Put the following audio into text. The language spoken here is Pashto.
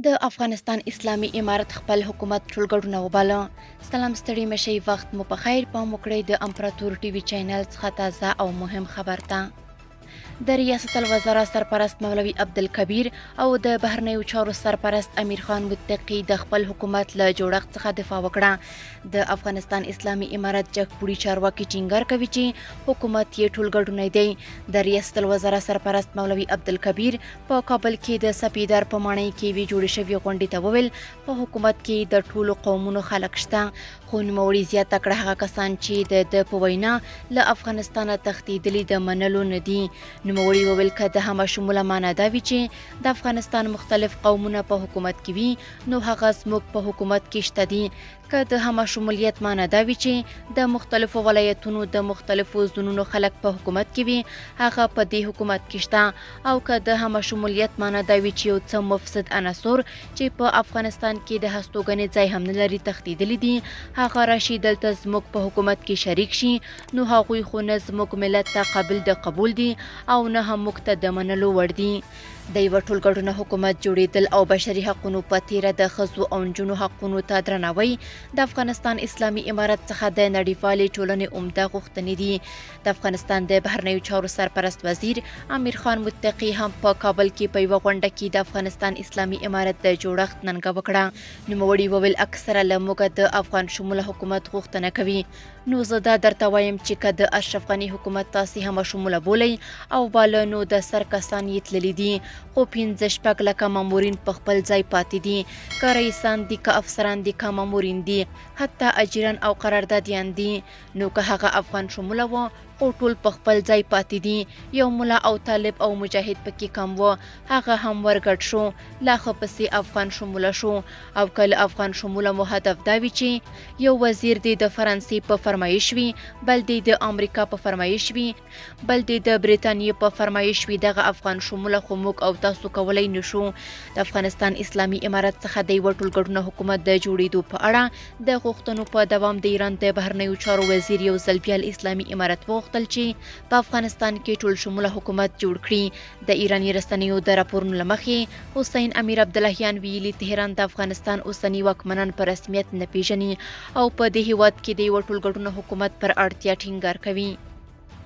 د افغانستان اسلامي امارت خپل حکومت ټولګډونه وباله. سلام ستړي مشي، وخت مو په خیر. پام وکړئ د امپراتور ټي وي چینل څخه تازه او مهم خبر ته. د ریاست الوزرا سرپرست مولوي عبدالکبیر او د بهرنیو چارو سرپرست امیر خان متقي د خپل حکومت له جوړښت څخه دفاع وکړه. د افغانستان اسلامي امارت جګپوړي چارواکي ټینګار کوي چې حکومت یې ټولګډونی دی. د ریاست الوزرا سرپرست مولوي عبدالکبیر په کابل کې د سپیدار په ماڼۍ کې وی جوړې شوې غونډې ته وویل په حکومت کې د ټولو قومونو خلک شته، خو نوموړي زیاته کړه هغه کسان چې د په وینا له افغانستانه تښتېدلي د منلو نه دي. نوموړي وویل که د همه شموله معنا دا وي چې د افغانستان مختلف قومونه په حکومت کې وي نو هغه زموږ په حکومت کې شته دي. که د همه شمولیت معنا دا وي چې د مختلفو ولایتونو د مختلفو زونونو خلک په حکومت کې وي هغه په دې حکومت کې شته. او که د همه شمولیت معنا دا وي چې یو څه مفسد عناصر چې په افغانستان کې د هستوګنې ځای هم نه لري تښتېدلي دي هغه راشي دلته زموږ په حکومت کې شریک شي نو هغوی خو نه زموږ ملت ته قابل د قبول دي او نه هم موږ ته د منلو وړ دي. د یوه ټولګډونه حکومت جوړېدل او بشري حقونو په تیره د ښځو او نجونو حقونو ته درناوی د افغانستان اسلامي امارت څخه د نړیوالې ټولنې عمده غوښتنې دي. د افغانستان د بهرنیو چارو سرپرست وزیر امیر خان متقي هم په کابل کې په یوه غونډه کې د افغانستان اسلامي امارت د جوړښت ننګه وکړه. نوموړي وویل اکثره له موږ د افغان شموله حکومت غوښتنه کوي، نو زه دا درته وایم چې که د اشرف غني حکومت تاسې هم شموله بولئ او باله نو د سر کسان یې تللي دي، خو 15 لکه مامورین په خپل ځای پاتې دي، که رئیسان دي که افسران دي که مامورین دي حتی اجیران او قراردادیان دي. نو که هغه افغان شموله و خو ټول په خپل ځای پاتې دي، یو ملا او طالب او مجاهد پکې کم و هغه هم ورګډ شو لا ښه پسې افغان شموله شو. او کله افغان شموله مو هدف دا وي چې یو وزیر دی د فرانسې په فرمایش وي، بل دی د امریکا په فرمایش وي، بل دی د بریتانیې په فرمایش وي، دغه افغان شموله خو موږ او تاسو کولی نشو. د افغانستان اسلامي امارت څخه د یوه ټولګډونه حکومت د جوړېدو په اړه د غوښتنو په دوام د ایران د بهرنیو چارو وزیر یو ځل بیا اسلامي امارت وغوښتل چې په افغانستان کې ټول شموله حکومت جوړ کړي. د ایراني رسنیو د راپورونو له مخې حسین امیر عبداللهیان ویلي تهران د افغانستان اوسني واکمنان په رسمیت نه پیژني او په دې هیواد کې د یوه ټولګډونه حکومت پر اړتیا ټینګار کوي.